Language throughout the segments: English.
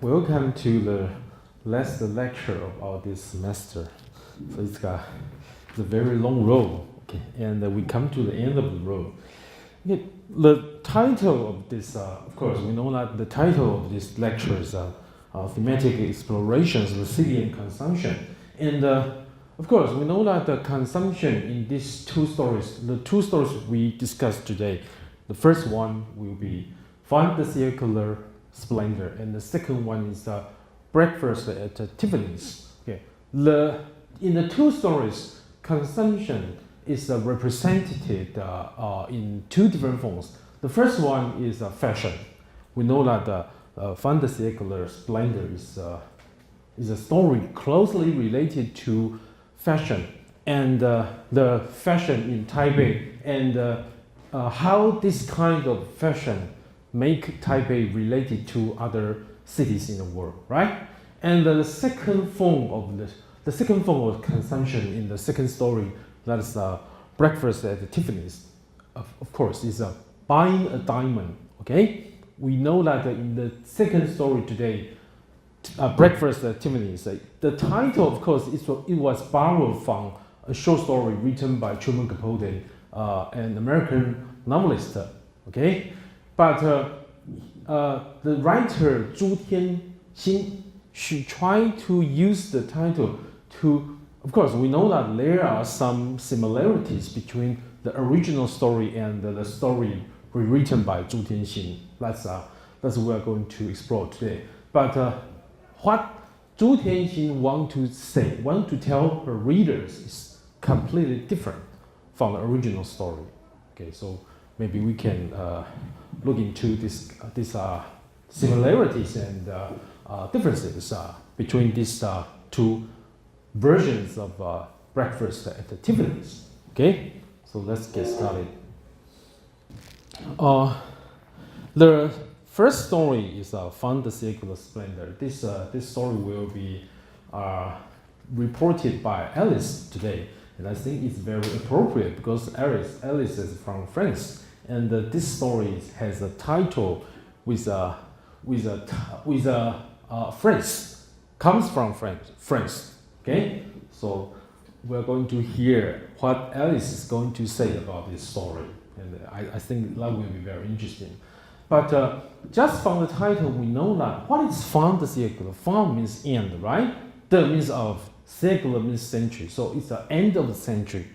Welcome to the last lecture of our this semester. So it's a very long road, okay, and we come to the end of the road. Okay, the title of this, of course, we know that the title of this lecture is Thematic Explorations of the City and Consumption. And of course, we know that the consumption in these two stories, the two stories we discussed today, the first one will be Find the Circular Splendor, and the second one is Breakfast at Tiffany's. Okay, in the two stories, consumption is represented in two different forms. The first one is fashion. We know that Find the Circular Splendor is a story closely related to fashion and the fashion in Taipei and how this kind of fashion make Taipei related to other cities in the world, right? And the second form of consumption in the second story, that is Breakfast at Tiffany's, of course, is buying a diamond. Okay, we know that in the second story today, Breakfast at Tiffany's, the title, of course, it was borrowed from a short story written by Truman Capote, an American novelist. Okay. But the writer Zhu Tianxin, she tried to use the title to, of course, we know that there are some similarities between the original story and the story rewritten by Zhu Tianxin. That's what we're going to explore today. But what Zhu Tianxin want to tell her readers is completely different from the original story. Okay, so maybe we can look into these similarities and differences between these two versions of Breakfast at Tiffany's. Okay, so let's get started. The first story is Find the Circular Splendor. This story will be reported by Alice today, and I think it's very appropriate because Alice is from France. And this story has a title with a phrase, comes from France. Okay, so we're going to hear what Alice is going to say about this story, and I think that will be very interesting. But just from the title, we know that what is Find the Circular? Find means end, right? The means of, circular means century, so it's the end of the century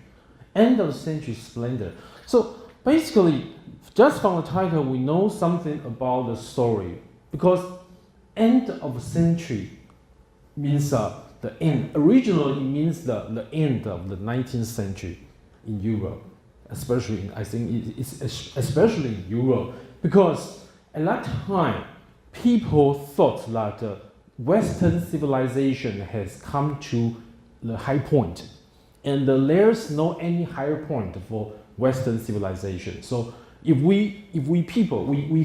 splendor. So basically, just from the title, we know something about the story, because end of century means the end. Originally, it means the end of the 19th century in Europe, especially especially in Europe, because at that time, people thought that Western civilization has come to the high point, and there's no any higher point for Western civilization. So if we people, we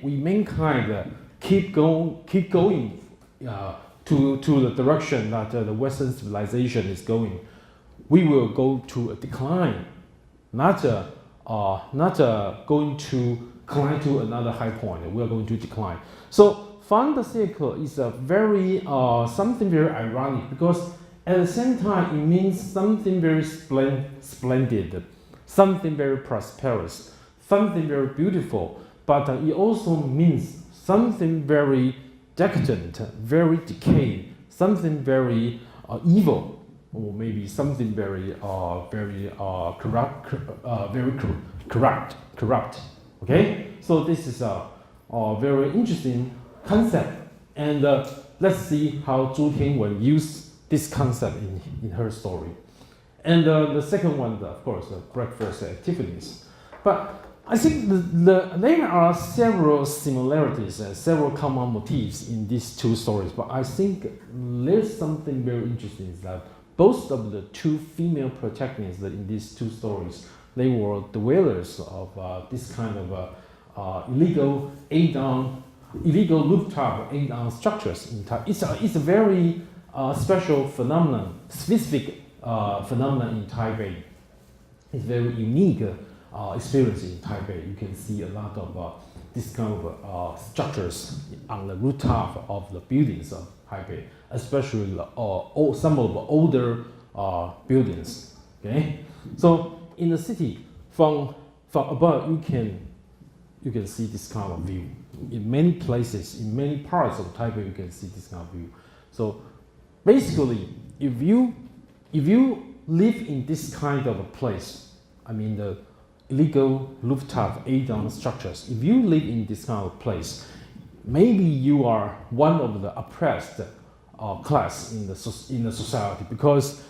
mankind keep going to the direction that the Western civilization is going, we will go to a decline, not going to climb to another high point. We are going to decline. So Find the Circle is a very something very ironic, because at the same time it means something very splendid, something very prosperous, something very beautiful, but it also means something very decadent, very decayed, something very evil, or maybe something very corrupt. Okay, so this is a very interesting concept, and let's see how Zhu Tianwen used this concept in her story. And the second one, of course, Breakfast at Tiffany's. But I think there are several similarities and several common motifs in these two stories. But I think there's something very interesting, is that both of the two female protagonists in these two stories, they were dwellers of this kind of illegal rooftop aid-on structures in Taipei. It's a very special phenomenon, specific phenomenon in Taipei. It's very unique experience in Taipei, you can see a lot of this kind of structures on the rooftop of the buildings of Taipei, especially some of the older buildings. Okay, so in the city, from above, you can see this kind of view. In many places, in many parts of Taipei, you can see this kind of view. So basically, if you live in this kind of a place, I mean the illegal rooftop A-down structures, if you live in this kind of place, maybe you are one of the oppressed class in the society, because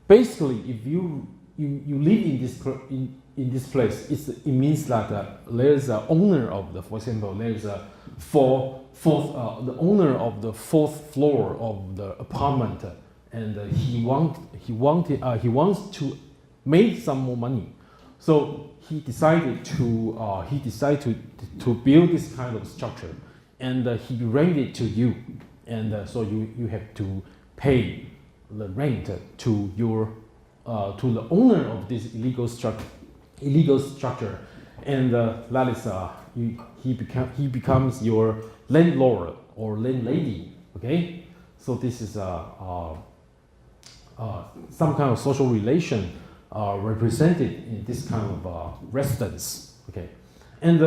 basically if you live in this place, it means that there's an owner of the, for example, there's a the owner of the fourth floor of the apartment, and he wants to make some more money, so he decided to build this kind of structure, and he rent it to you, and so you have to pay the rent to your to the owner of this illegal structure, and that is he becomes your landlord or landlady. Okay, so this is some kind of social relation represented in this kind of residence. Okay, and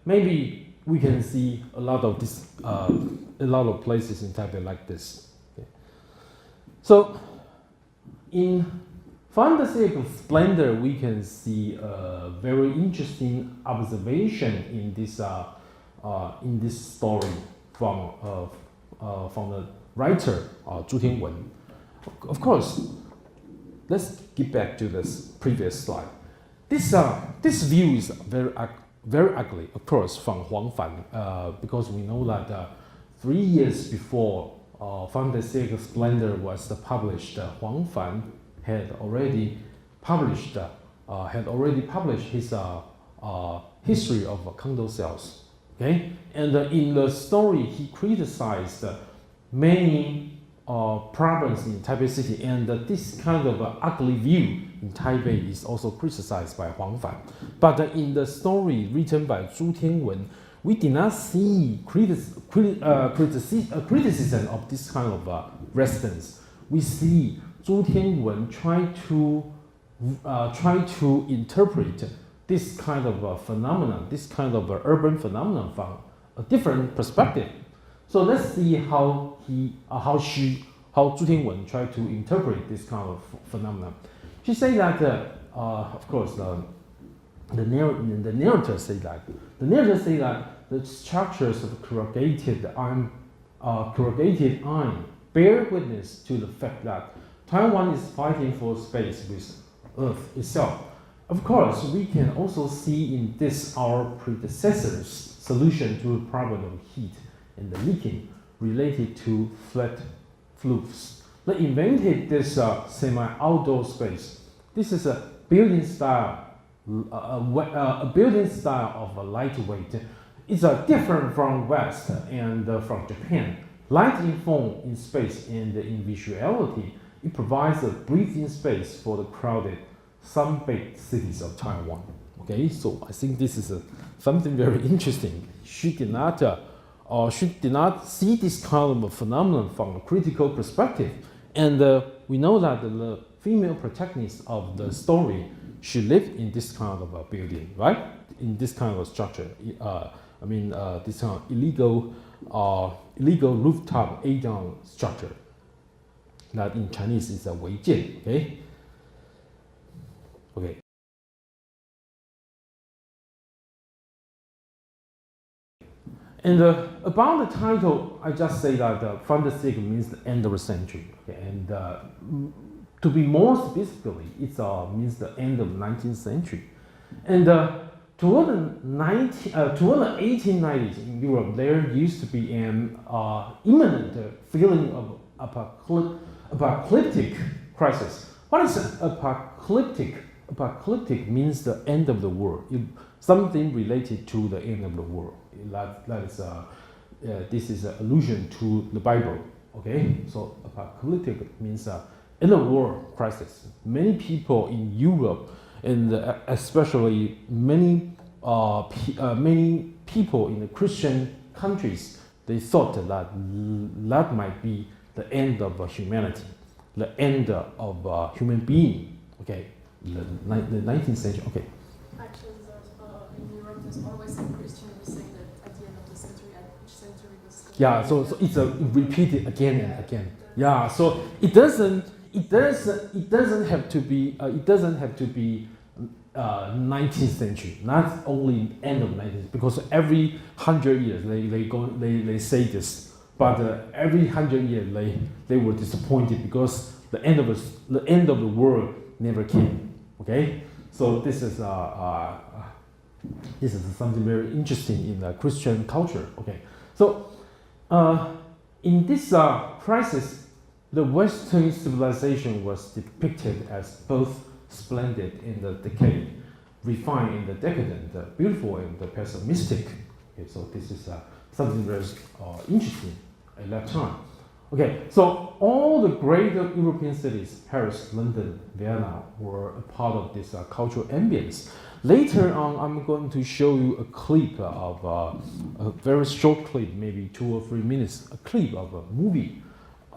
maybe we can see a lot of this, a lot of places in Taipei like this. Okay. So in Fantasy of Splendor, we can see a very interesting observation in this story from the writer Zhu Tianwen. Of course, let's get back to this previous slide. This view is very ugly, of course, from Huang Fan, because we know that 3 years before Fantasy of Splendor was published, Huang Fan had already published his history of condo sales. Okay, and in the story he criticized many problems in Taipei City, and this kind of ugly view in Taipei is also criticized by Huang Fan. But in the story written by Zhu Tianwen, we did not see criticism of this kind of residence. We see Zhu Tianwen try to interpret this kind of phenomenon, this kind of urban phenomenon from a different perspective. So let's see how Zhu Tianwen tried to interpret this kind of phenomenon. She said that, of course, the narrator said that the structures of corrugated iron bear witness to the fact that Taiwan is fighting for space with Earth itself. Of course, we can also see in this our predecessor's solution to the problem of heat and the leaking related to flat roofs. They invented this semi-outdoor space. This is a building style, a building style of a lightweight. It's different from West and from Japan. Light in form, in space, and in visuality, it provides a breathing space for the crowded, sun-baked cities of Taiwan. Okay, so I think this is something very interesting. She did not see this kind of a phenomenon from a critical perspective, and we know that the female protagonist of the story, she lived in this kind of a building, right? In this kind of structure. This kind of illegal rooftop A-down structure. That in Chinese is a 违建, okay? Okay. And about the title, I just say that fantasy means the end of the century. Okay? And to be more specifically, it means the end of the 19th century. And toward the 1890s in Europe, there used to be an imminent feeling of apocalyptic crisis. What is apocalyptic? Apocalyptic means the end of the world. Something related to the end of the world. This is an allusion to the Bible. Okay, so apocalyptic means end of world crisis. Many people in Europe and especially many many people in the Christian countries, they thought that that might be the end of humanity, the end of human being. Okay, the 19th century. Okay. Actually, in Europe, there's always some Christian who say that at the end of the century, at which century was. Yeah, so it's repeated again and again. Yeah, so it doesn't have to be 19th century, not only end of 19th, because every 100 years they say this, but every 100 years they were disappointed because the end of the world never came. Okay, so this is something very interesting in the Christian culture. Okay, so in this crisis, the Western civilization was depicted as both splendid in the decade, refined in the decadent, beautiful in the pessimistic. Okay, so this is something very interesting at that time. Okay, so all the great European cities, Paris, London, Vienna, were a part of this cultural ambience. Later on, I'm going to show you a clip of a very short clip, maybe 2 or 3 minutes, a clip of a movie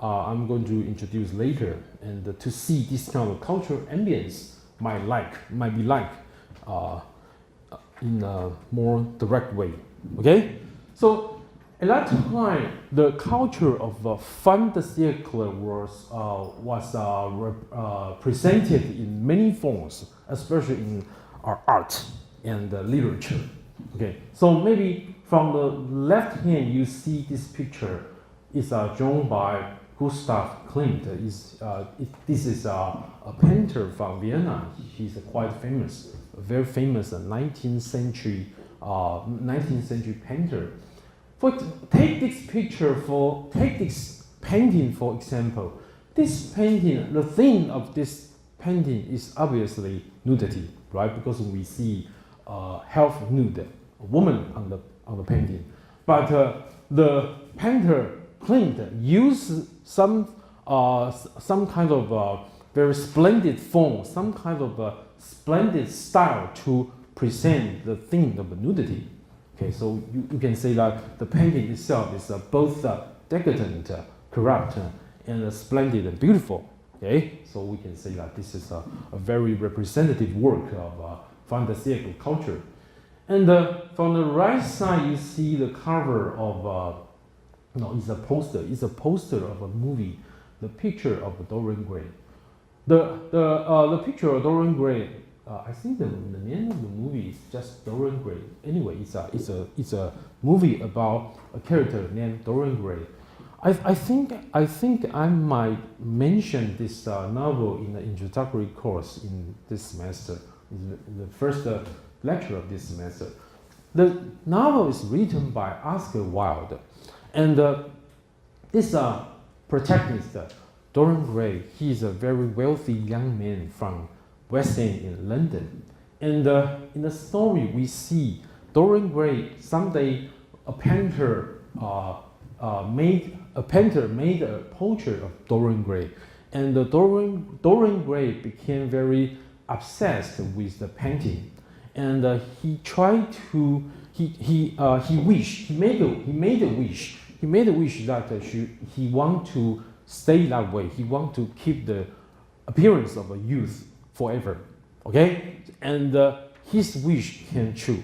I'm going to introduce later, and to see this kind of cultural ambience might be like in a more direct way. Okay, so at that time, the culture of fin de siècle was presented in many forms, especially in art and literature. Okay, so maybe from the left hand you see this picture is drawn by Gustav Klimt. This is a painter from Vienna. He's quite famous, a very famous 19th century painter. Take this painting for example. This painting, the theme of this painting is obviously nudity, right? Because we see half nude, a woman on the painting. But the painter Klimt used some kind of very splendid form, some kind of splendid style to present the theme of nudity. Okay, so you can say that the painting itself is both decadent, corrupt, and splendid and beautiful. Okay, so we can say that this is a very representative work of fin de siècle culture. And from the right side, you see the cover of it's a poster. It's a poster of a movie, the picture of Dorian Gray. The picture of Dorian Gray. I think the name of the movie is just Dorian Gray. Anyway, it's a movie about a character named Dorian Gray. I think I might mention this novel in the introductory course in this semester, in the first lecture of this semester. The novel is written by Oscar Wilde, and this protagonist, Dorian Gray, he is a very wealthy young man from West End in London. And in the story, we see Dorian Gray. Someday, a painter made a portrait of Dorian Gray, and Dorian Gray became very obsessed with the painting, and he tried to he made a wish that he want to stay that way. He want to keep the appearance of a youth forever. Okay, and his wish came true.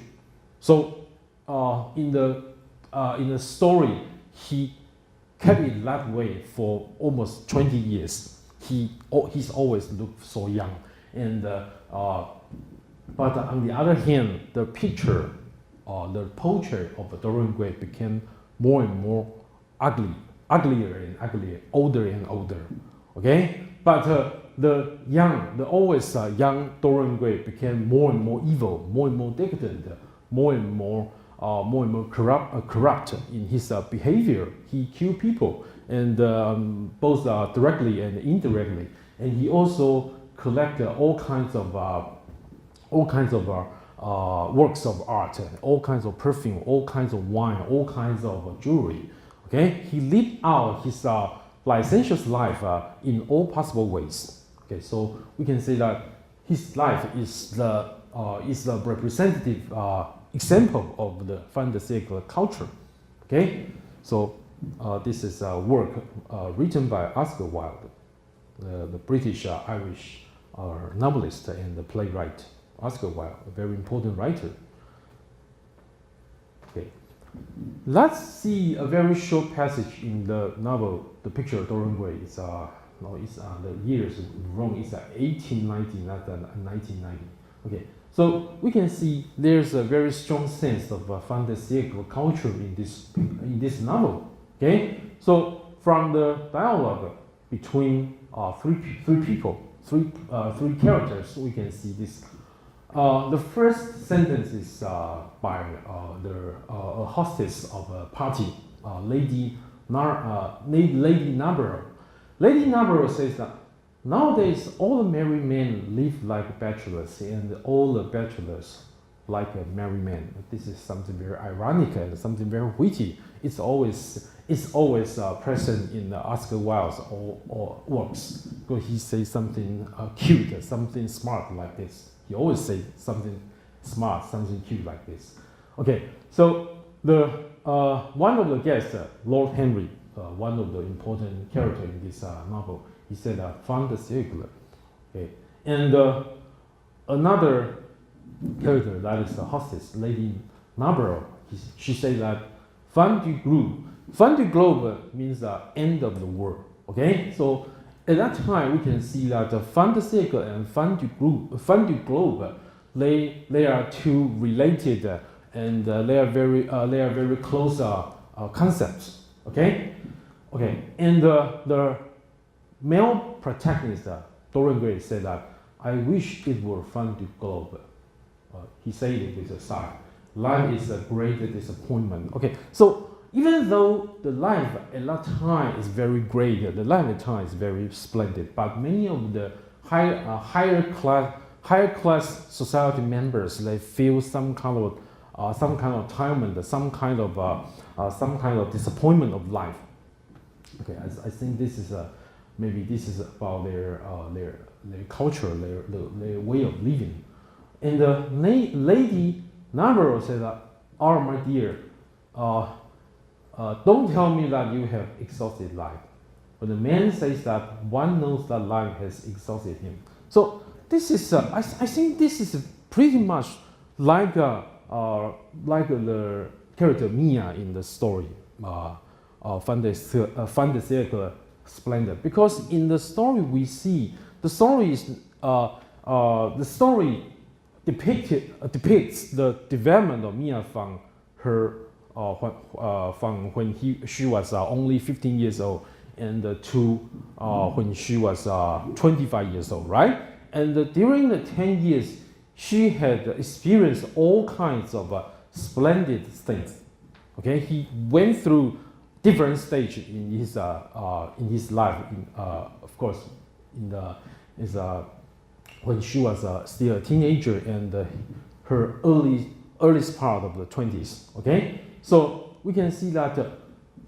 So in the story, he kept it that way for almost 20 years. He's always looked so young, and but on the other hand, the picture, the portrait of Dorian Gray became more and more uglier and uglier, older and older. Okay, but the always young Dorian Gray became more and more evil, more and more decadent, more and more corrupt in his behavior. He killed people, and both directly and indirectly. And he also collected all kinds of works of art, all kinds of perfume, all kinds of wine, all kinds of jewelry. Okay, he lived out his licentious life in all possible ways. Okay, so we can say that his life is the representative example of the fan de siècle culture. Okay, so this is a work written by Oscar Wilde, the British Irish novelist and the playwright. Oscar Wilde, a very important writer. Okay, let's see a very short passage in the novel. The picture of Dorian Gray is the years wrong. It's 1890, not 1990. Okay, so we can see there's a very strong sense of fin de siècle culture in this novel. Okay, so from the dialogue between three characters, we can see this. The first sentence is by a hostess of a party, Lady Narborough. Lady Narborough says that nowadays all the married men live like bachelors, and all the bachelors like a married man. This is something very ironic and something very witty. It's always present in Oscar Wilde's or works. Because he says something cute, something smart like this. He always say something smart, something cute like this. Okay, so the one of the guests, Lord Henry, one of the important character in this novel, he said fin de siècle. Okay, and another character, that is the hostess, Lady Narborough, she said that fin du globe. Fin du globe means the end of the world. Okay, so at that time we can see that fin de siècle and fin du globe, they are two related and they are very close concepts. Okay, and the male protagonist, Dorian Gray, said that I wish it were fin du globe. He said it with a sigh. Life is a great disappointment. Okay, so even though the life at that time is very great, the life at that time is very splendid, but many of the higher class society members, they feel some kind of retirement, some kind of disappointment of life. Okay, I think this is maybe this is about their culture, their way of living. And the Lady Narborough said that, "Oh, my dear, don't tell me that you have exhausted life." But the man says that one knows that life has exhausted him. So this is, I think this is pretty much like the character Mia in the story, fin de siècle splendor. Because in the story we see the story depicts the development of Mia from her from when she was only 15 years old and to when she was 25 years old, right? And during the 10 years, she had experienced all kinds of splendid things. Okay, he went through different stages in his life. Of course, when she was still a teenager and her earliest part of the 20s. Okay, so we can see that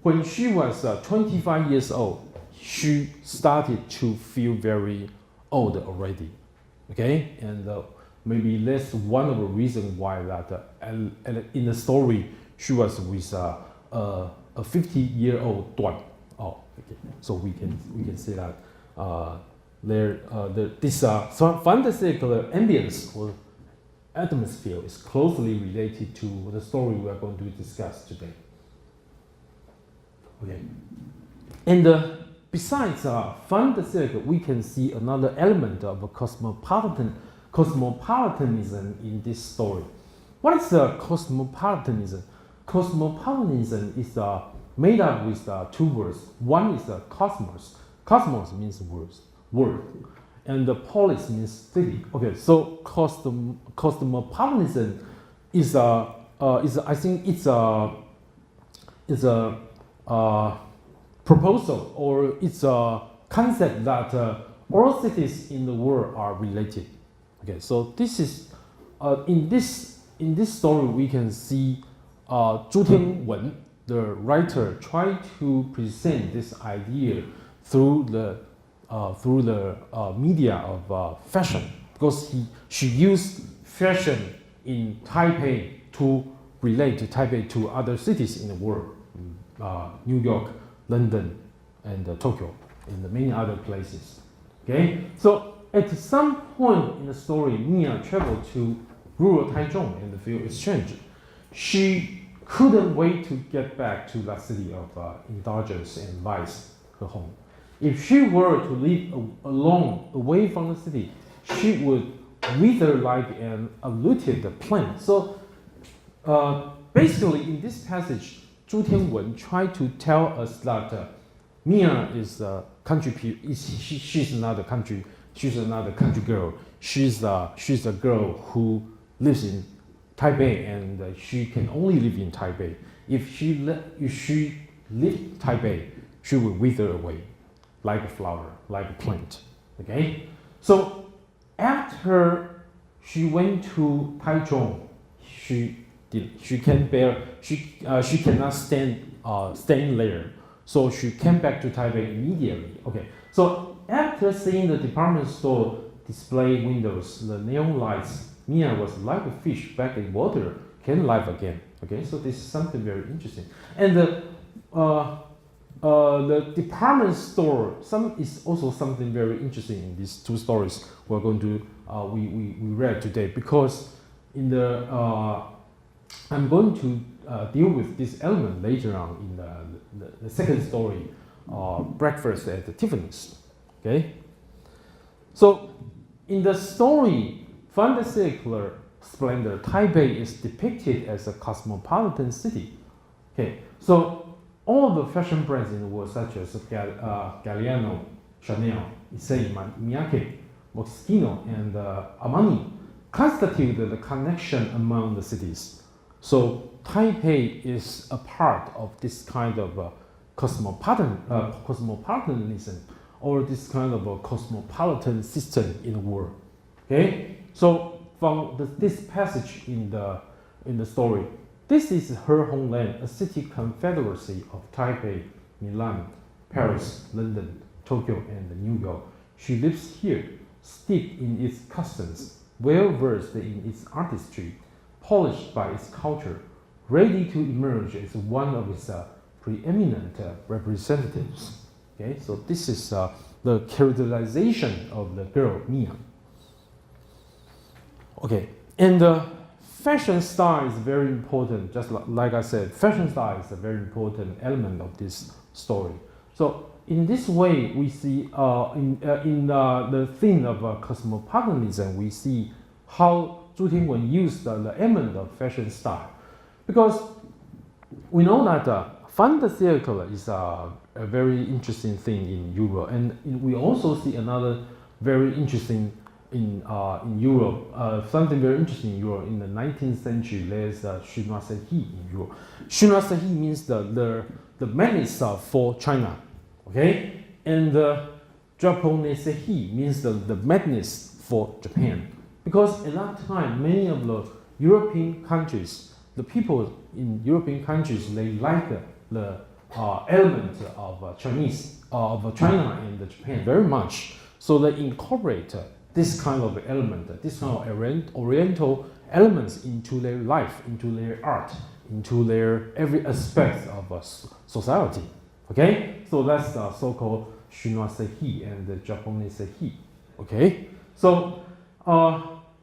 when she was 25 years old, she started to feel very old already. Okay, and maybe that's one of the reasons why that in the story she was with a 50-year-old Duan. Oh, okay. So we can say that this fin de siècle ambience or atmosphere is closely related to the story we are going to discuss today. Okay, and besides fin de siècle, we can see another element of cosmopolitanism in this story. What is cosmopolitanism? Cosmopolitanism is made up with two words. One is cosmos. Cosmos means world, and the polis means city. Okay, so cosmopolitanism is I think it's a proposal, or it's a concept that all cities in the world are related. Okay, so this is in this story we can see Zhu Tianwen, the writer, try to present this idea through the media of fashion. because she used fashion in Taipei to relate to Taipei to other cities in the world, New York, London, and Tokyo, and many other places. Okay, so at some point in the story, Mia traveled to rural Taichung in the field exchange. She couldn't wait to get back to that city of indulgence and vice, her home. If she were to live alone, away from the city, she would wither like an uprooted plant. So basically, in this passage, Zhu Tianwen tried to tell us that Mia is a country. She's not a country. She's not a country girl. She's a girl who lives in Taipei, and she can only live in Taipei. If she left Taipei, she will wither away, like a flower, like a plant. Okay. So after she went to Taichung, she cannot stand there. So she came back to Taipei immediately. Okay. So after seeing the department store display windows, the neon lights, Mia was like a fish back in water, can live again. Okay. So this is something very interesting. And the department store is also something very interesting in these two stories we're going to we read today, because in the I'm going to deal with this element later on in the second story, Breakfast at the Tiffany's. Okay, so in the story Fantasycler Splendor, Taipei is depicted as a cosmopolitan city. Okay, so all the fashion brands in the world, such as Galliano, Chanel, Issey Miyake, Moschino, and Armani, constitute the connection among the cities. So Taipei is a part of this kind of cosmopolitanism, or this kind of a cosmopolitan system in the world. Okay, so from this passage in the story, this is her homeland, a city confederacy of Taipei, Milan, Paris, London, Tokyo, and New York. She lives here, steeped in its customs, well versed in its artistry, polished by its culture, ready to emerge as one of its preeminent representatives. Okay, so this is the characterization of the girl Mia. Okay, and fashion style is very important. Just like I said, fashion style is a very important element of this story. So in this way, we see in the theme of cosmopolitanism, we see how Zhu Tianwen used the element of fashion style, because we know that Fantasycler is a very interesting thing in Europe, and we also see another very interesting in Europe, something very interesting in Europe. In the 19th century, there's chinoiserie in Europe. Chinoiserie means the madness for China, okay? And Japoneserie means the madness for Japan. Because at that time, many of the European countries, the people in European countries, they like the element of China and Japan very much. So they incorporate this kind of element, this kind of oriental elements into their life, into their art, into their every aspect of society. Okay, so that's the so-called chinoiserie and the Japoneserie. Okay, so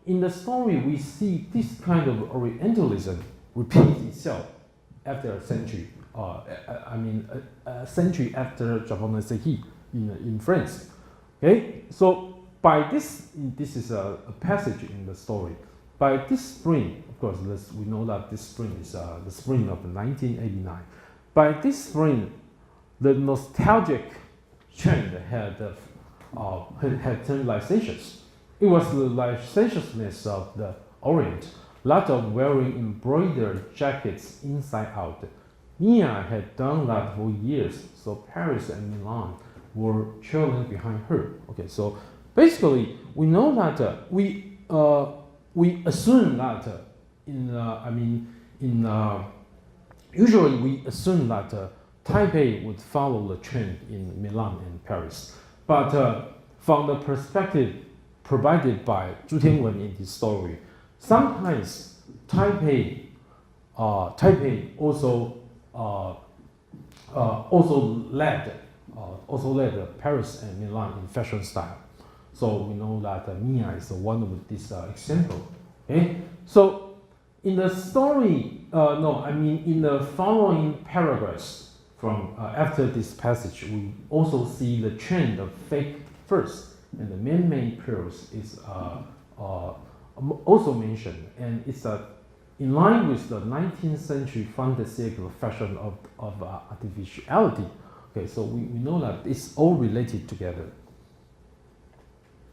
in the story we see this kind of Orientalism repeats itself after a century. A century after Japoneserie in France. Okay, so by this is a passage in the story. By this spring, of course, we know that this spring is the spring of 1989. By this spring, the nostalgic trend had turned licentious. It was the licentiousness of the Orient, lot of wearing embroidered jackets inside out. Mia had done that for years, so Paris and Milan were trailing behind her. Okay, so basically, we know that we assume that usually we assume that Taipei would follow the trend in Milan and Paris, but from the provided by Zhu Tianwen in this story. Sometimes Taipei also led Paris and Milan in fashion style. So we know that Mia is one of this example. Okay, so in the story, in the following paragraphs from after this passage, we also see the trend of fake first and the man-made pearls is also mentioned, and it's in line with the 19th century fantastical fashion of artificiality. Okay, so we know that it's all related together.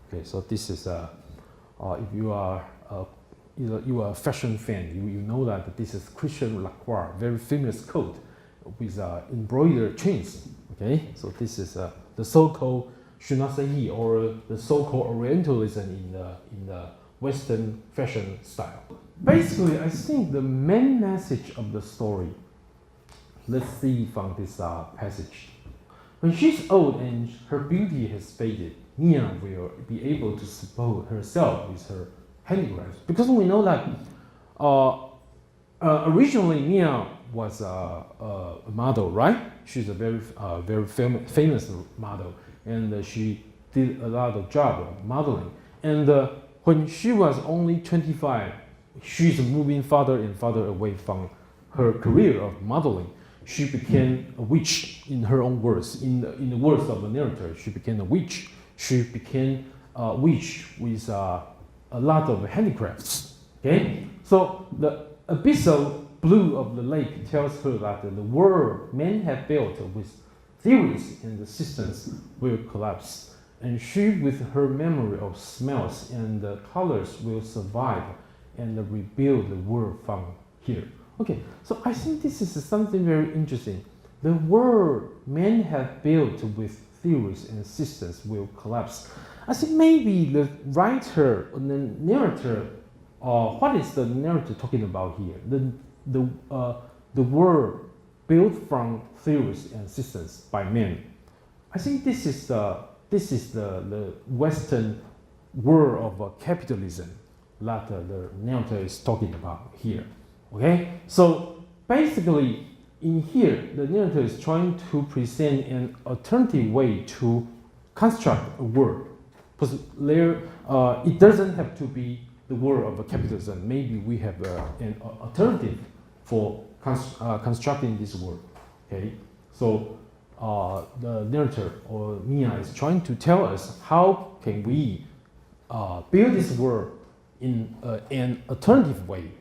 Okay, so this is if you are a fashion fan, you know that this is Christian Lacroix, very famous coat with embroidered chains. Okay, so this is the so-called Shunasei, or the so-called Orientalism in the Western fashion style. Basically, I think the main message of the story, let's see from this passage. When she's old and her beauty has faded, Mia will be able to support herself with her handicrafts. Because we know that originally Mia was a model, right? She's a very famous model, and she did a lot of job of modeling. And when she was only 25, she's moving farther and farther away from her career of modeling. She became a witch, in her own words. In the words of the narrator, she became a witch. She became a witch with a lot of handicrafts. Okay, so the abyssal blue of the lake tells her that the world men have built with theories and systems will collapse, and she, with her memory of smells and colors, will survive and rebuild the world from here. Okay, so I think this is something very interesting. The world men have built with theories and systems will collapse. I think maybe the writer or the narrator, what is the narrator talking about here? The world built from theories and systems by men. I think this is the Western world of capitalism that the narrator is talking about here. Okay, so basically in here the narrator is trying to present an alternative way to construct a world. Because there, it doesn't have to be the world of capitalism. Maybe we have an alternative for constructing this world. Okay, so the narrator or Mia is trying to tell us how can we build this world in an alternative way.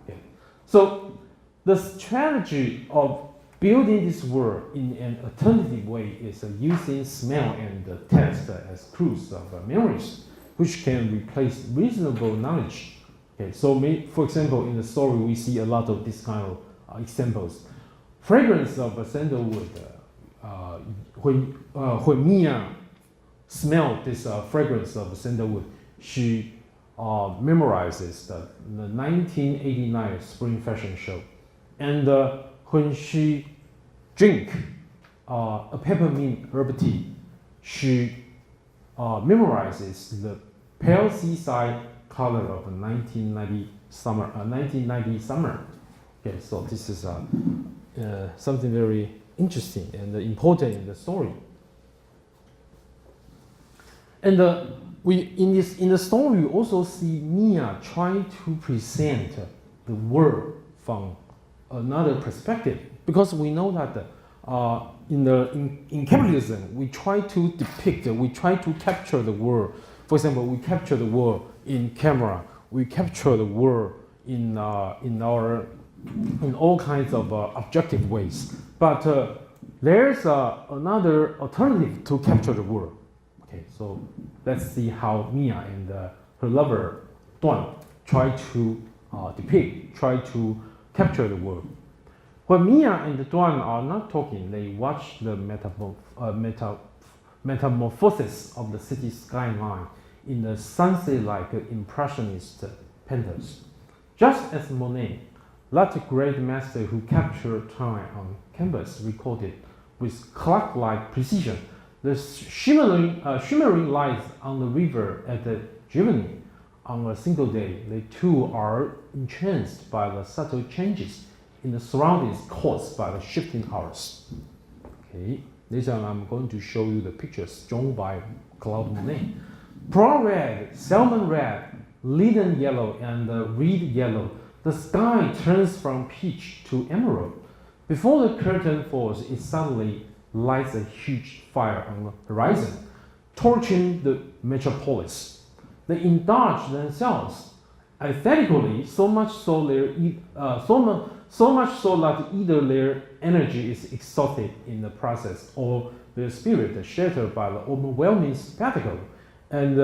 Okay. So the strategy of building this world in an alternative way is using smell and taste as clues of memories, which can replace reasonable knowledge. Okay, so for example, in the story we see a lot of this kind of examples. Fragrance of sandalwood. When Mia smelled this fragrance of sandalwood, she memorizes the 1989 Spring Fashion Show. And when she drinks a peppermint herb tea, she memorizes the pale seaside color of 1990 summer. Okay, so this is something very interesting and important in the story. And in the story, we also see Mia trying to present the world from another perspective, because we know that in capitalism we try to depict, we try to capture the world. For example, we capture the world in camera, we capture the world in all kinds of objective ways. But there's another alternative to capture the world. Okay, so let's see how Mia and her lover Duan try to depict, try to capture the world. When Mia and Duan are not talking, they watch the metamorphosis of the city skyline in the sunset-like impressionist painters. Just as Monet, that great master who captured time on canvas, recorded with clock-like precision the shimmering lights on the river at the Germany. On a single day, they too are entranced by the subtle changes in the surroundings caused by the shifting hours. Okay, later I'm going to show you the pictures drawn by Claude Monet. Brown red, salmon red, leaden yellow, and reed yellow. The sky turns from peach to emerald. Before the curtain falls, it suddenly lights a huge fire on the horizon, torching the metropolis. They indulge themselves aesthetically so much so that either their energy is exhausted in the process, or their spirit is shattered by the overwhelming spectacle. And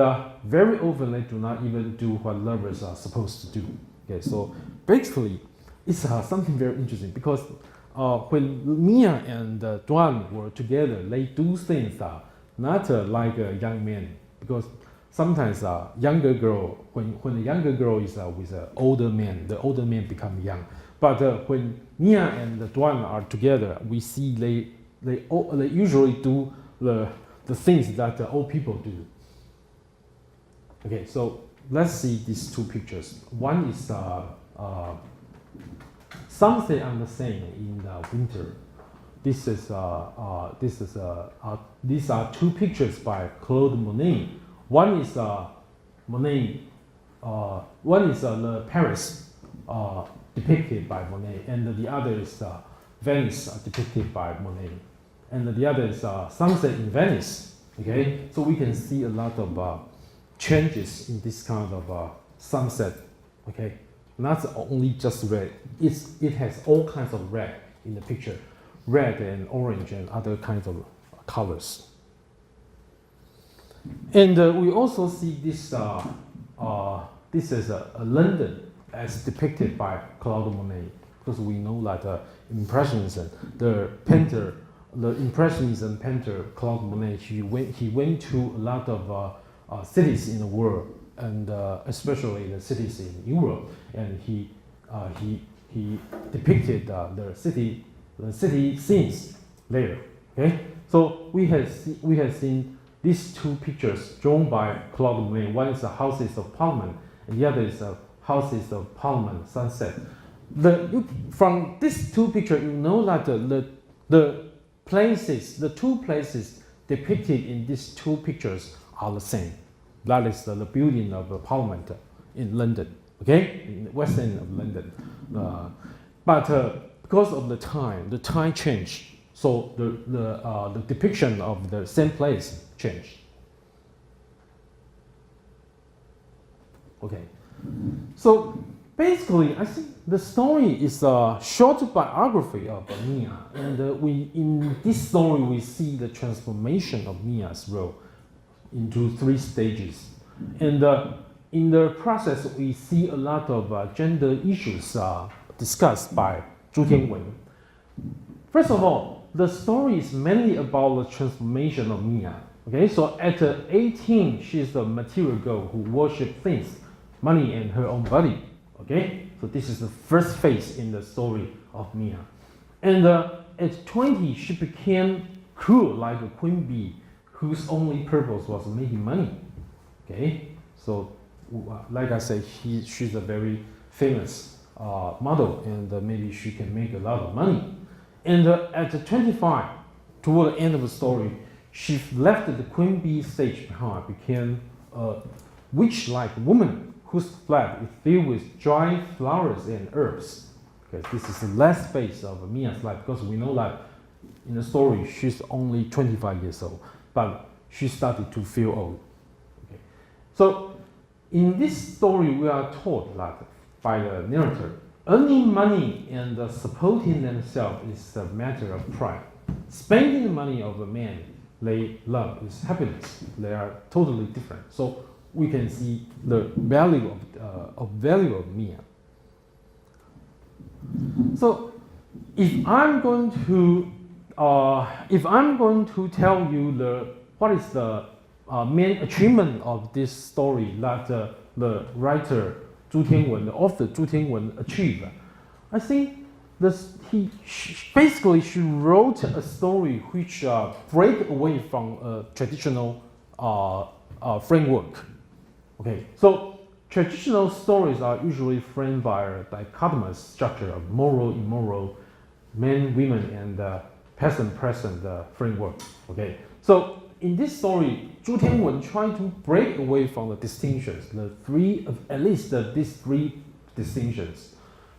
very often they do not even do what lovers are supposed to do. Okay, so basically, it's something very interesting because when Mia and Duan were together, they do things not like a young man, because sometimes younger girl, when the younger girl is with an older man, the older man become young. But when Mia and Duan are together, we see they usually do the things that old people do. Okay, so let's see these two pictures. One is sunset on the Seine in the winter. These are two pictures by Claude Monet. One is Monet. One is the Paris depicted by Monet, and the other is Venice depicted by Monet, and the other is sunset in Venice. Okay, so we can see a lot of changes in this kind of sunset. Okay, not only just red. It has all kinds of red in the picture, red and orange and other kinds of colors. And we also see this. This is London as depicted by Claude Monet, because we know that Impressionism, the Impressionism painter Claude Monet, he went to a lot of cities in the world, and especially the cities in Europe, and he depicted the city scenes there. Okay, so we have seen these two pictures drawn by Claude Monet. One is the Houses of Parliament, and the other is the Houses of Parliament sunset. From these two pictures, you know that the two places depicted in these two pictures are the same. That is the building of the Parliament in London, okay, in the west end of London. But because of the time changed, so the depiction of the same place changed. Okay, so basically, I think the story is a short biography of Mia, and in this story we see the transformation of Mia's role into 3 stages, and in the process we see a lot of gender issues discussed by Zhu Tianwen. First of all, the story is mainly about the transformation of Mia. Okay, so at 18, she's a material girl who worships things, money, and her own body. Okay, so this is the first phase in the story of Mia. And at 20, she became cruel like a queen bee, whose only purpose was making money. Okay, so like I said, she's a very famous model, and maybe she can make a lot of money. And at 25, toward the end of the story, she left the queen bee stage behind, became a witch-like woman whose flat is filled with dry flowers and herbs. Okay, this is the last phase of Mia's life, because we know that in the story she's only 25 years old, but she started to feel old. Okay. So in this story, we are taught that by the narrator, earning money and supporting themselves is a matter of pride. Spending the money of a man they love is happiness. They are totally different. So we can see the value of Mia. So if I'm going to tell you what is the main achievement of this story that the writer Zhu Tianwen, the author Zhu Tianwen achieved, I think she wrote a story which break away from a traditional framework. Okay, so traditional stories are usually framed by a dichotomous structure of moral, immoral, men, women, and past present framework. Okay, so in this story, Zhu Tianwen tried to break away from the distinctions, at least these three distinctions.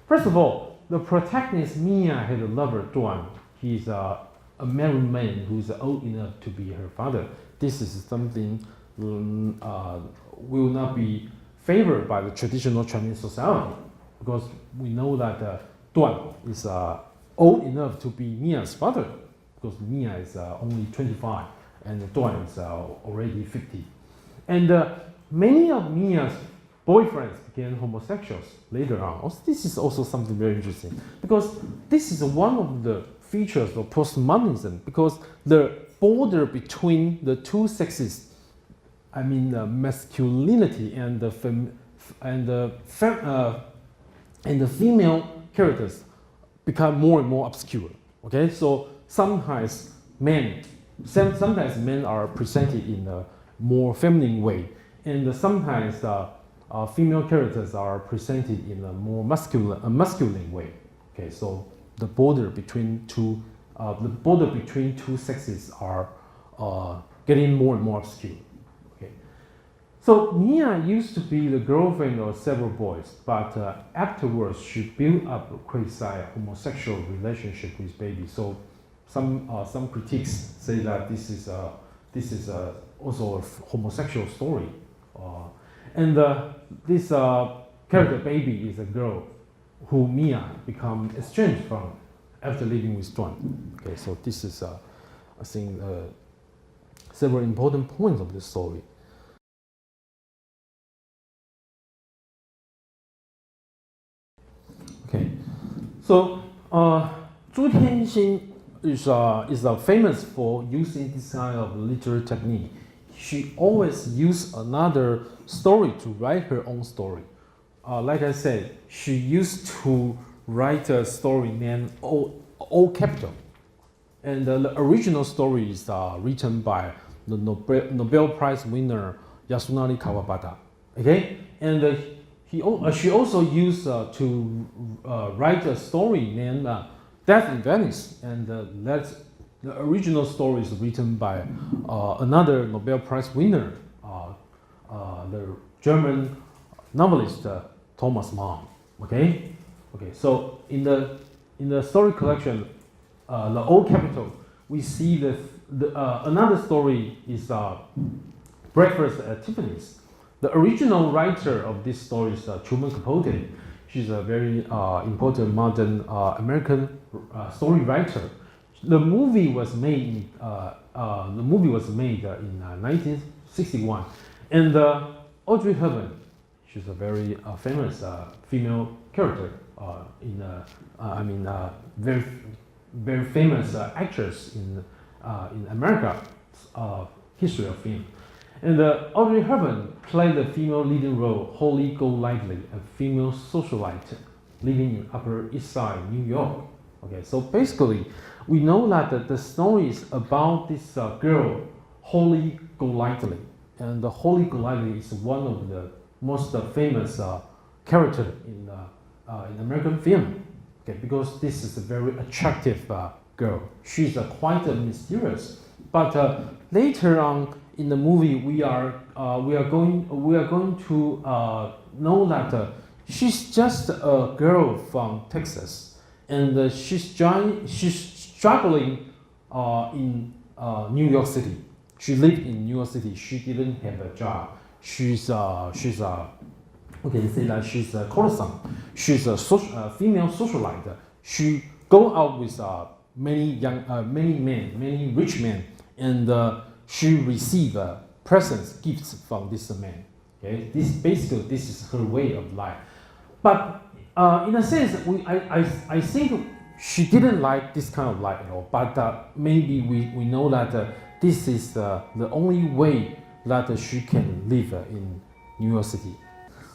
First of all, the protagonist Mia had a lover, Duan. He's a married man who is old enough to be her father. This is something will not be favored by the traditional Chinese society, because we know that Duan is old enough to be Mia's father, because Mia is only 25 and Duan is already 50. And many of Mia's boyfriends became homosexuals later on. Also, this is also something very interesting, because this is one of the features of postmodernism, because the border between the two sexes, I mean the masculinity and the female characters, become more and more obscure. Okay, so sometimes men are presented in a more feminine way, and sometimes female characters are presented in a more masculine way. Okay, so the border between two sexes are getting more and more obscure. Okay, so Mia used to be the girlfriend of several boys, but afterwards she built up a quasi-homosexual relationship with baby. So some critics say that this is also a homosexual story, and this character baby is a girl who Mia become estranged from after living with Duan. Okay, so this is I think several important points of this story. Okay, so Zhu Tianxin is famous for using this kind of literary technique. She always used another story to write her own story. Like I said, she used to write a story named O Capital. And the original story is written by the Nobel Prize winner Yasunari Kawabata. Okay? And she also used to write a story named Death in Venice. And the original story is written by another Nobel Prize winner, the German novelist Thomas Mann. Okay? Okay, so in the story collection, the Old Capital, we see that another story is Breakfast at Tiffany's. The original writer of this story is Truman Capote. She's a very important modern American story writer. The movie was made in 1961, and Audrey Hepburn, she's a very famous female character very very famous actress in America history of film. And Audrey Hepburn played the female leading role, Holly Golightly, a female socialite living in Upper East Side, New York. Okay, so basically, we know that the story is about this girl, Holly Golightly, and Holly Golightly is one of the most famous character in American film. Okay, because this is a very attractive girl. She's quite mysterious, but later on in the movie, we are going to know that she's just a girl from Texas, and she's struggling in New York City. She lived in New York City. She didn't have a job. We can say that she's a courtesan. She's a female socialite. She go out with many rich men, and she receive presents, gifts from this man. Okay, this is her way of life. But in a sense, I think she didn't like this kind of life at all. But maybe we know that this is the only way that she can live in New York City.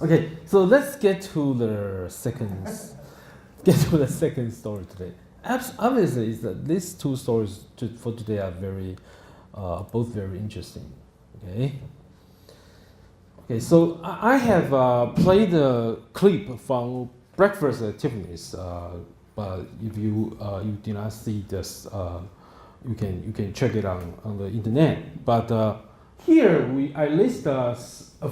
Okay, so let's get to the second story today. Obviously, is that these two stories for today are both very interesting. Okay. Okay, so I have played a clip from Breakfast at Tiffany's, but if you did not see this, you can check it on the internet. But here I list a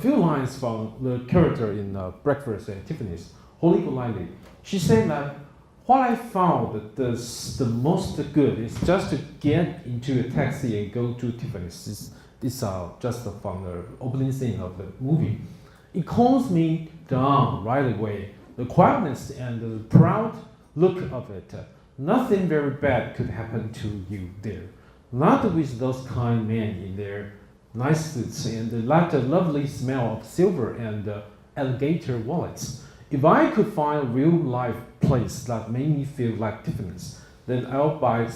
few lines from the character in Breakfast at Tiffany's, Holly Golightly. She said that what I found the most good is just to get into a taxi and go to Tiffany's. This just from the opening scene of the movie. It calms me down right away. The quietness and the proud look of it. Nothing very bad could happen to you there. Not with those kind men in their nice suits and the lovely smell of silver and alligator wallets. If I could find a real life place that made me feel like Tiffany's, then I'd buy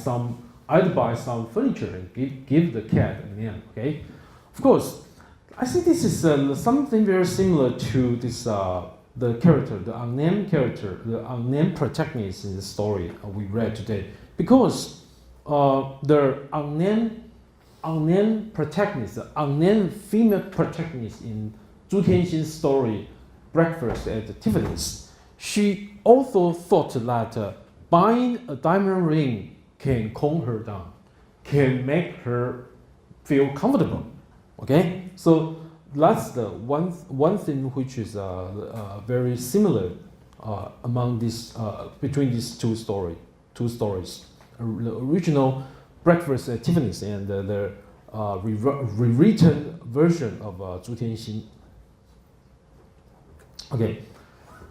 some furniture and give the cat a name. Okay, of course, I think this is something very similar to this the character, the unnamed character, the unnamed protagonist in the story we read today, because the unnamed protagonist, the unnamed female protagonist in Zhu Tianxin's story, Breakfast at Tiffany's, she also thought that buying a diamond ring can calm her down, can make her feel comfortable. Okay, so that's the one thing which is very similar among this between these two stories. The original Breakfast at Tiffany's and the rewritten version of Zhu Tianxin. Okay.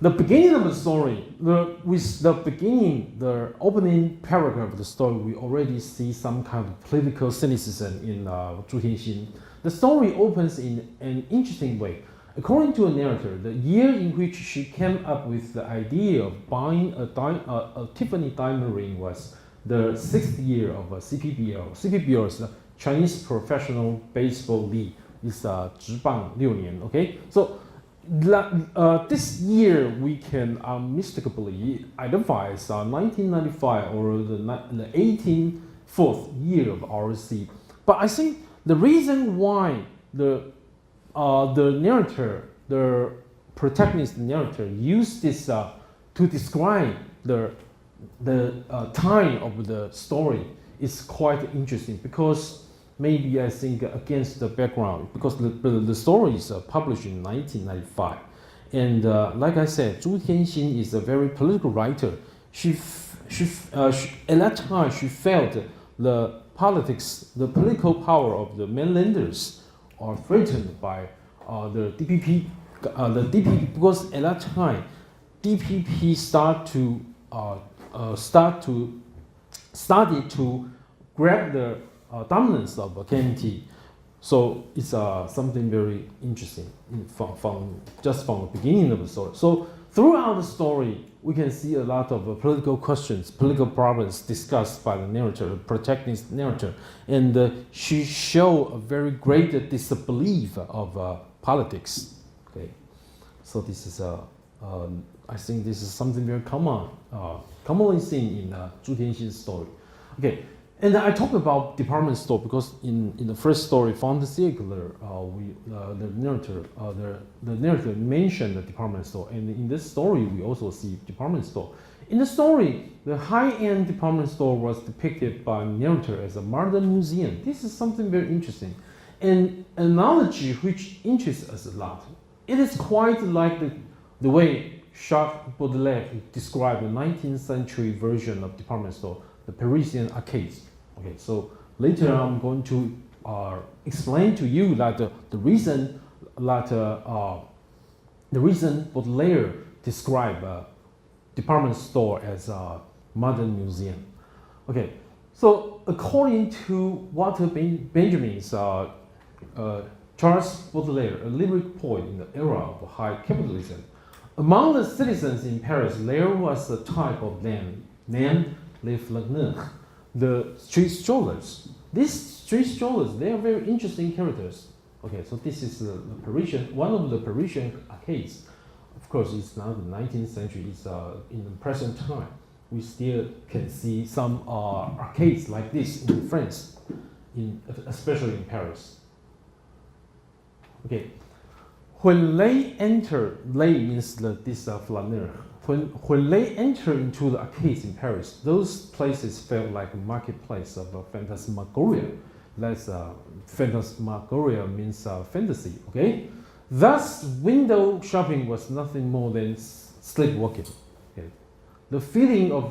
The beginning of the story, with the opening paragraph of the story, we already see some kind of political cynicism in Zhu Tianxin. The story opens in an interesting way. According to a narrator, the year in which she came up with the idea of buying a Tiffany diamond ring was the 6th year of CPBL. CPBL is the Chinese Professional Baseball League. It's 职棒6年. Okay, so this year we can unmistakably identify as 1995 or the 18th year of RC. But I think the reason why the narrator, the protagonist narrator, used this to describe the time of the story is quite interesting, because maybe I think against the background, because the story is published in 1995, and like I said, Zhu Tianxin is a very political writer. At that time she felt the political power of the mainlanders are threatened by the DPP. Because at that time DPP started to grab the dominance of KMT. So it's something very interesting from the beginning of the story. So throughout the story, we can see a lot of political questions, political problems discussed by the narrator, the protagonist narrator, and she showed a very great disbelief of politics. Okay, so this is I think this is something very commonly seen in Zhu Tianxin's story. Okay. And I talk about department store because in the first story, from the circular, the narrator mentioned the department store, and in this story we also see department store. In the story, the high-end department store was depicted by narrator as a modern museum. This is something very interesting, and an analogy which interests us a lot. It is quite like the way Jacques Baudelaire described the 19th century version of department store, the Parisian arcades. Okay, so later I'm going to explain to you that the reason Baudelaire described department store as a modern museum. Okay, so according to Walter Benjamin's Charles Baudelaire, a lyric poet in the era of high capitalism, among the citizens in Paris, there was a type of them named les flâneurs, the street strollers. These street strollers, they are very interesting characters. Okay, so this is one of the Parisian arcades. Of course, it's not the 19th century, it's in the present time. We still can see some arcades like this in France, especially in Paris. Okay, when they enter, they means this flaneur. When they enter into the arcades in Paris, those places felt like a marketplace of phantasmagoria. That's phantasmagoria means fantasy. Okay, thus window shopping was nothing more than sleepwalking. Okay. This feeling of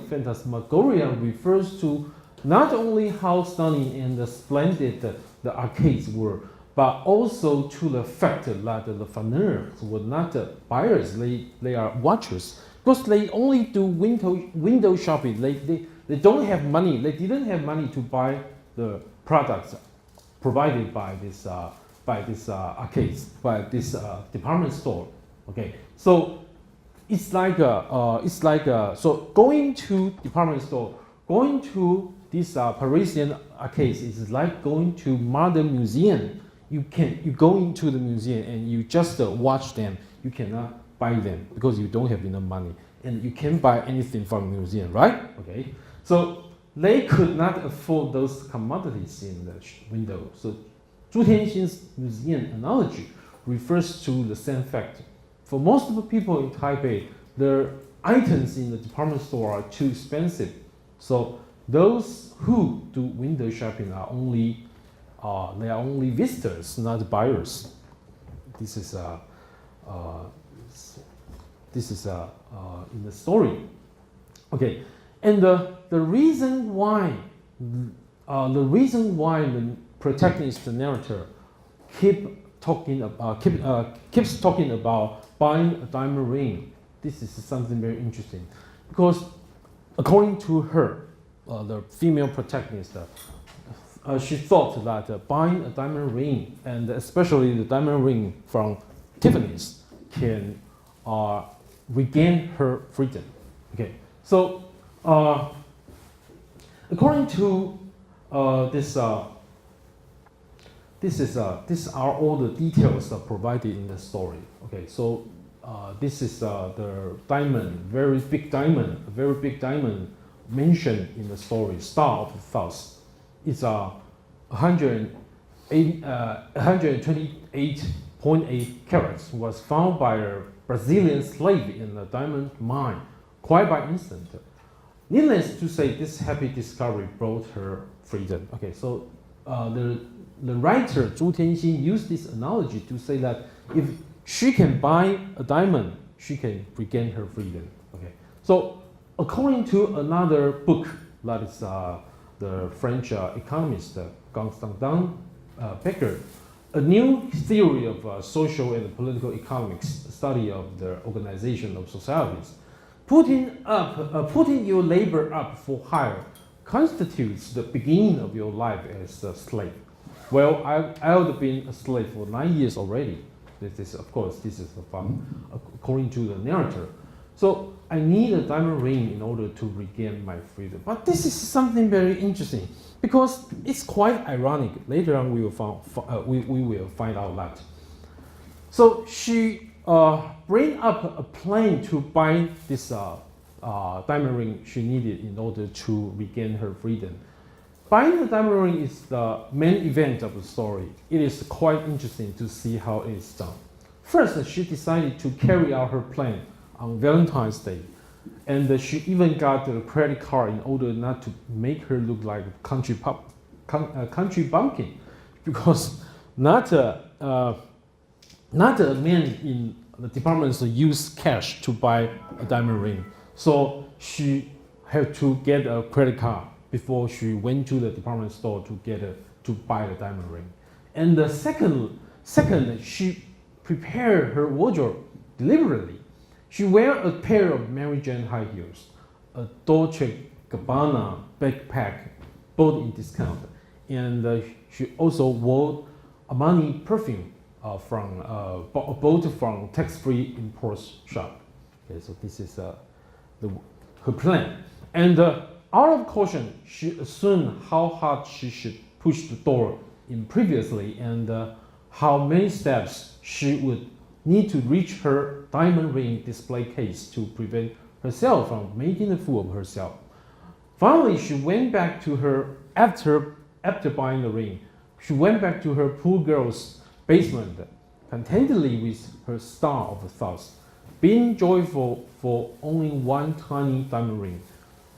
phantasmagoria refers to not only how stunning and splendid the arcades were, but also to the fact that the flaneurs were not buyers, they are watchers. Because they only do window shopping. They don't have money. They didn't have money to buy the products provided by this arcades, by this department store. Okay, so it's like so going to department store, going to this Parisian arcades is like going to modern museum. You go into the museum and you just watch them. You cannot buy them because you don't have enough money, and you can't buy anything from the museum, right? Okay, so they could not afford those commodities in the window. So Zhu Tianxin's museum analogy refers to the same fact. For most of the people in Taipei, the items in the department store are too expensive. So those who do window shopping are only visitors, not buyers. This is in the story. Okay, and the reason why the protagonist narrator keeps talking about buying a diamond ring. This is something very interesting, because according to her, the female protagonist, she thought that buying a diamond ring, and especially the diamond ring from Tiffany's, can regain her freedom. Okay, so according to these are all the details provided in the story. Okay, so this is the diamond, very big diamond mentioned in the story, Star of the South. It's 128.8 carats, was found by a Brazilian slave in a diamond mine, quite by instant. Needless to say, this happy discovery brought her freedom. Okay, so the writer Zhu Tianxin used this analogy to say that if she can buy a diamond, she can regain her freedom. Okay, so according to another book, that is the French economist Constantin Becker, a new theory of social and political economics, study of the organization of societies. Putting your labor up for hire constitutes the beginning of your life as a slave. Well, I have been a slave for 9 years already. This is according to the narrator. So I need a diamond ring in order to regain my freedom. But this is something very interesting, because it's quite ironic. Later on, we will find out that. So she bring up a plan to buy this diamond ring she needed in order to regain her freedom. Buying the diamond ring is the main event of the story. It is quite interesting to see how it is done. First, she decided to carry out her plan on Valentine's Day, and she even got a credit card in order not to make her look like a country bumpkin, because not a man in the department use cash to buy a diamond ring. So she had to get a credit card before she went to the department store to buy the diamond ring. And the second, she prepared her wardrobe deliberately. She wear a pair of Mary Jane high heels, a Dolce & Gabbana backpack, both in discount, and she also wore Armani perfume bought from tax-free imports shop. Okay, so this is her plan. And out of caution, she assumed how hard she should push the door in previously, and how many steps she would need to reach her diamond ring display case to prevent herself from making a fool of herself. Finally, she went back to her, after buying the ring, she went back to her poor girl's basement, contentedly with her star of thoughts, being joyful for owning one tiny diamond ring.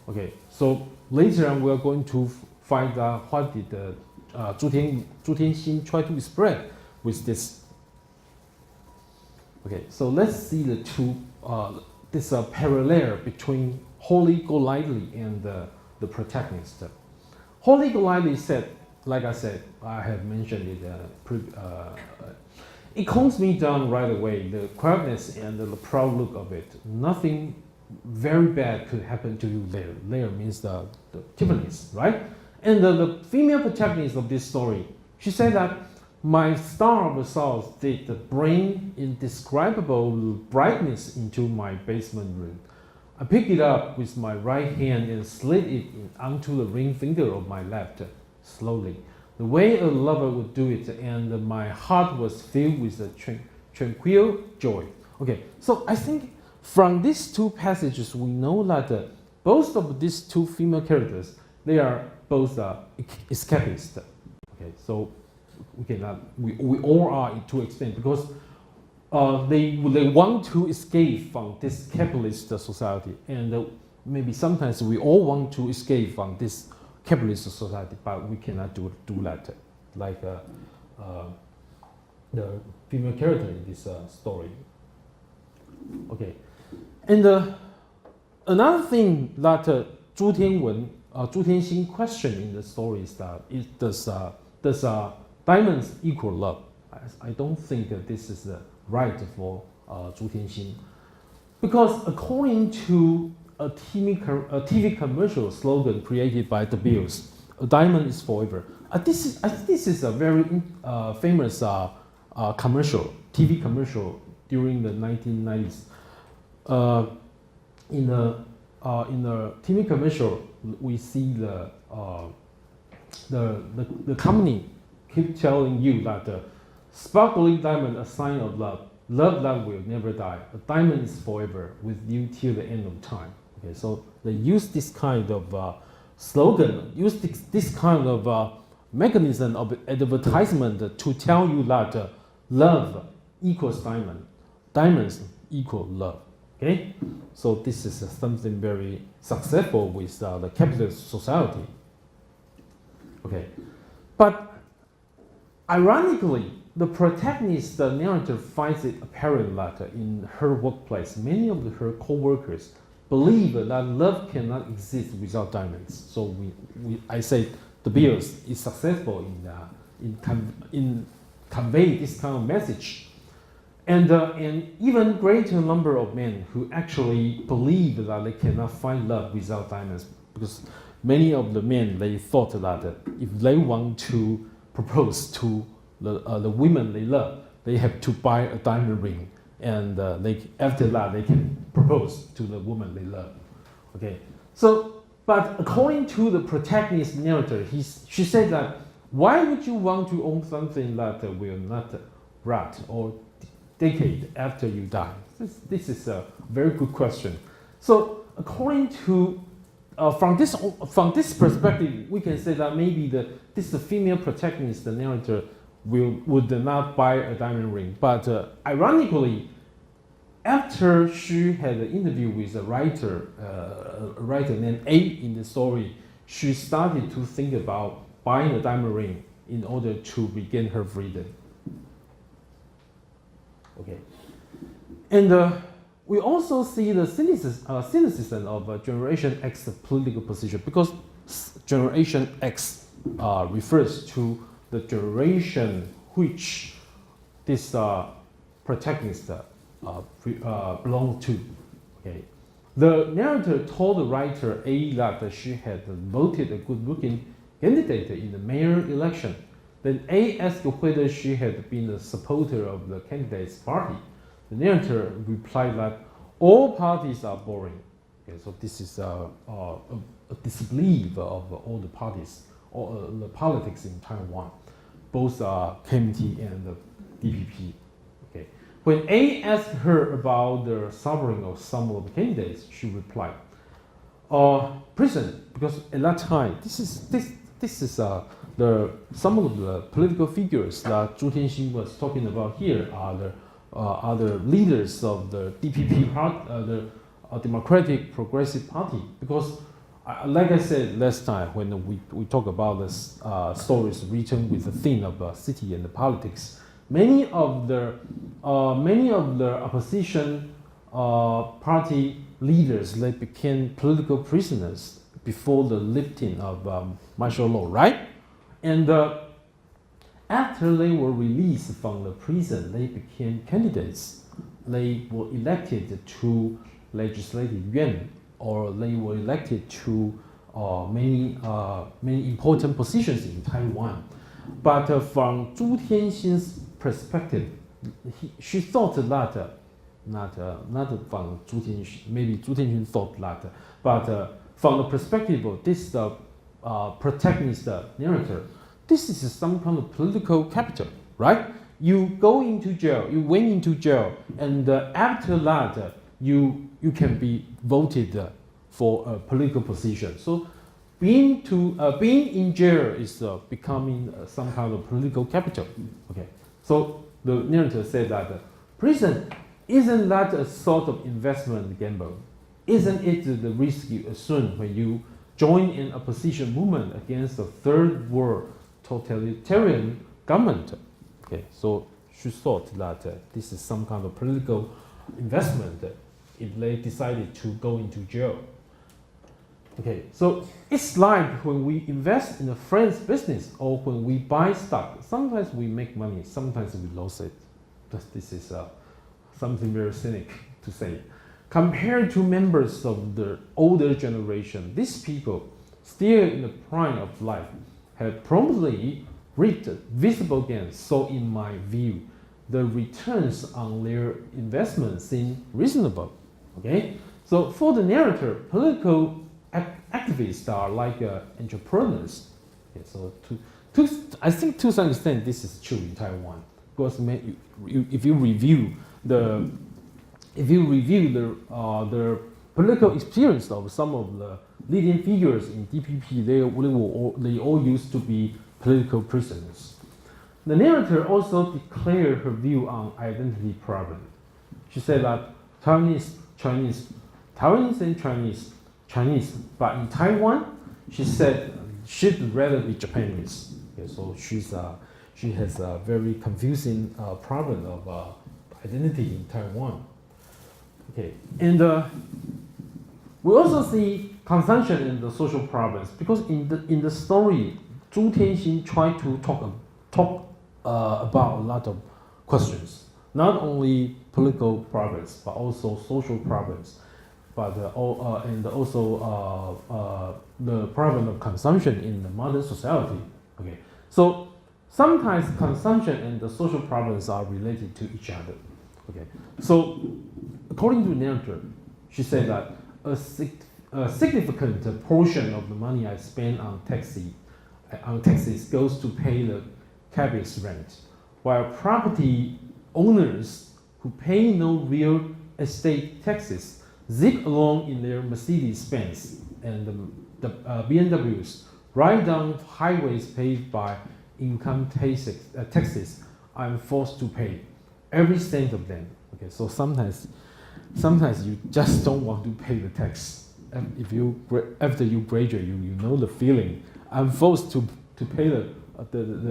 Okay, so later on we are going to find out what did Zhu Tianxin try to express with this. Okay, so let's see the two, this parallel between Wholly Golightly and the protagonist. Wholly Golightly said, like I said, I have mentioned it, it calms me down right away, the quietness and the proud look of it. Nothing very bad could happen to you later. Later means the Tiffany's, right? And the female protagonist of this story, she said that my star of the souls did bring indescribable brightness into my basement room. I picked it up with my right hand and slid it onto the ring finger of my left, slowly, the way a lover would do it, and my heart was filled with a tranquil joy. Okay, so I think from these two passages, we know that both of these two female characters, they are both escapists. Okay, so we all are to an extent, because they want to escape from this capitalist society, and maybe sometimes we all want to escape from this capitalist society, but we cannot do that, like the female character in this story. Okay, and another thing that Zhu Tianxin questioned in the story is that does diamonds equal love? I don't think that this is right for Zhu Tianxin, because according to a TV commercial slogan created by the Beatles, "A diamond is forever." This is a very famous commercial, TV commercial during the 1990s. In the TV commercial, we see the company keep telling you that the sparkling diamond, a sign of love, love that will never die. A diamond is forever with you till the end of time. Okay, so they use this kind of slogan, use this kind of mechanism of advertisement to tell you that love equals diamond, diamonds equal love. Okay, so this is something very successful with the capitalist society. Okay, but ironically, the protagonist, the narrator, finds it apparent that in her workplace, many of her co-workers believe that love cannot exist without diamonds. So I say the Beatles is successful in conveying this kind of message. And an even greater number of men who actually believe that they cannot find love without diamonds, because many of the men, they thought that if they want to propose to the women they love, they have to buy a diamond ring, and after that they can propose to the woman they love. Okay, so but according to the protagonist narrator, she said that why would you want to own something that will not rot or decade after you die? This is a very good question. So according to from this perspective, we can say that maybe this female protagonist, the narrator, would not buy a diamond ring. But ironically, after she had an interview with a writer named A in the story, she started to think about buying a diamond ring in order to regain her freedom. Okay, and we also see the cynicism of Generation X political position, because Generation X refers to the generation which this protagonist belongs to. Okay, the narrator told the writer A that she had voted a good-looking candidate in the mayor election. Then A asked whether she had been a supporter of the candidate's party. The narrator replied that all parties are boring. Okay, so this is a disbelief of all the parties, all the politics in Taiwan, both KMT and the DPP. Okay. When A asked her about the suffering of some of the candidates, she replied, "Prison," because at that time this This is some of the political figures that Zhu Tianxin was talking about here are the leaders of the DPP part, the Democratic Progressive Party. Because, like I said last time when we talk about this stories written with the theme of city and the politics, many of the opposition party leaders, they became political prisoners before the lifting of martial law, right? And after they were released from the prison, they became candidates. They were elected to legislative yuan, or they were elected to many important positions in Taiwan. But from Zhu Tianxin's perspective, she thought that not from Zhu Tianxin, maybe Zhu Tianxin thought that, but from the perspective of this protagonist narrator, this is some kind of political capital, right? You go into jail, you went into jail, and after that, you can be voted for a political position. So being in jail is becoming some kind of political capital. Okay. So the narrator said that prison, isn't that a sort of investment gamble? Isn't it the risk you assume when you join an opposition movement against a third world totalitarian government? Okay, so she thought that this is some kind of political investment if they decided to go into jail. Okay, so it's like when we invest in a friend's business or when we buy stock. Sometimes we make money, sometimes we lose it. This is something very cynic to say. Compared to members of the older generation, these people, still in the prime of life, have promptly reaped visible gains. So in my view, the returns on their investment seem reasonable. Okay? So for the narrator, political activists are like entrepreneurs. Okay, so I think to some extent this is true in Taiwan. Because if you review the political experience of some of the leading figures in DPP, they all used to be political prisoners. The narrator also declared her view on identity problem. She said that Taiwanese and Chinese, but in Taiwan, she said she'd rather be Japanese. Okay, so she has a very confusing problem of identity in Taiwan. Okay, and we also see consumption and the social problems, because in the story, Zhu Tianxin tried to talk about a lot of questions, not only political problems but also social problems, but and also the problem of consumption in the modern society. Okay, so sometimes consumption and the social problems are related to each other. Okay, so according to the narrator, she said that a significant portion of the money I spend on taxis goes to pay the cabin's rent, while property owners who pay no real estate taxes zip along in their Mercedes-Benz and the BMWs, ride down highways paid by income taxes I'm forced to pay, every cent of them. Okay, so sometimes you just don't want to pay the tax. And after you graduate, you know the feeling. I'm forced to pay the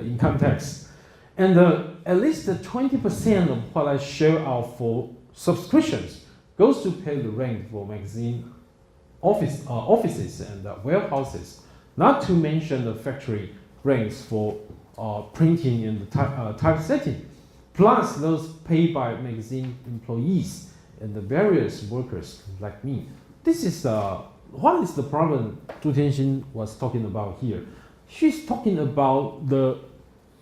income tax, and at least 20% of what I shell out for subscriptions goes to pay the rent for magazine offices and warehouses. Not to mention the factory rents for printing and typesetting, plus those paid by magazine employees and the various workers like me. This is what is the problem Zhu Tianxin was talking about here. She's talking about the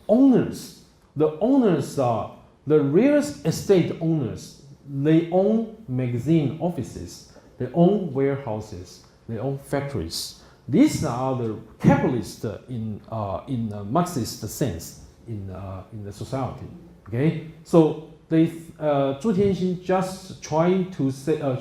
owners. The owners are the real estate owners. They own magazine offices, they own warehouses, they own factories. These are the capitalists in Marxist sense in the society. Okay, so Zhu Tianxin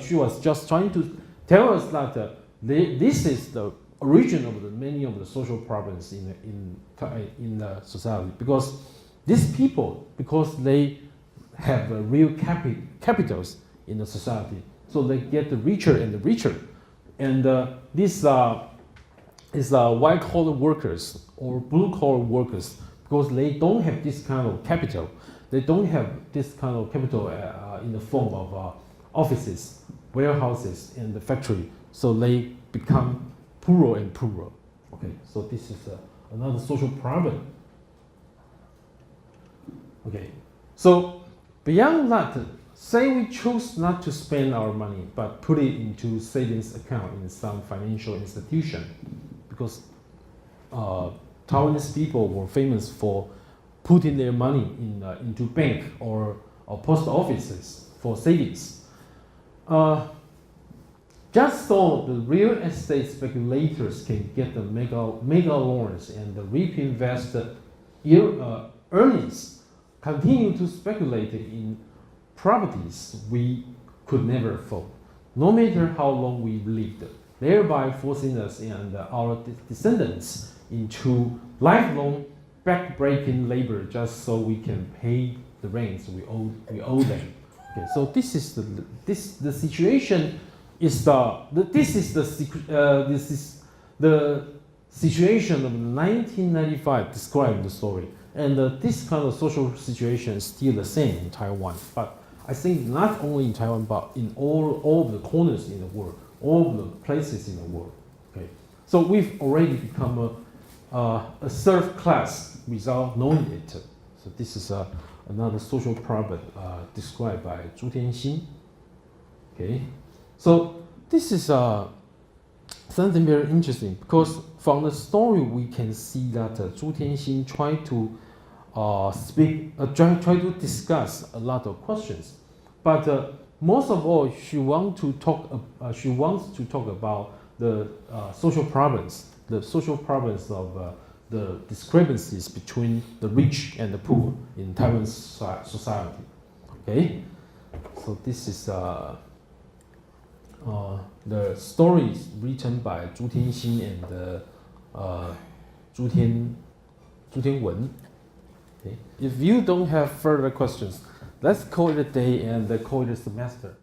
she was just trying to tell us that this is the origin of many of the social problems in the society, because these people, because they have real capitals in the society, so they get richer and richer, and these is white collar workers or blue collar workers, because they don't have this kind of capital. They don't have this kind of capital in the form of offices, warehouses, and the factory. So they become poorer and poorer. Okay, so this is another social problem. Okay, so beyond that, say we choose not to spend our money, but put it into savings account in some financial institution, because Taiwanese people were famous for putting their money into bank or post offices for savings. Just so the real estate speculators can get the mega loans and the reinvested earnings, continue to speculate in properties we could never afford, no matter how long we lived, thereby forcing us and our descendants into lifelong back-breaking labor just so we can pay the rents we owe them. Okay, so this is the situation. This is the situation of 1995 described in the story, and this kind of social situation is still the same in Taiwan. But I think not only in Taiwan, but in all of the corners in the world, all of the places in the world. Okay, so we've already become a serf class without knowing it. So this is another social problem described by Zhu Tianxin. Okay. So this is something very interesting, because from the story we can see that Zhu Tianxin tried to try to discuss a lot of questions, but most of all she wants to talk about the social problems of the discrepancies between the rich and the poor in Taiwan society. Okay, so this is the stories written by Zhu Tianxin and Zhu Tianwen. Okay. If you don't have further questions, let's call it a day and call it a semester.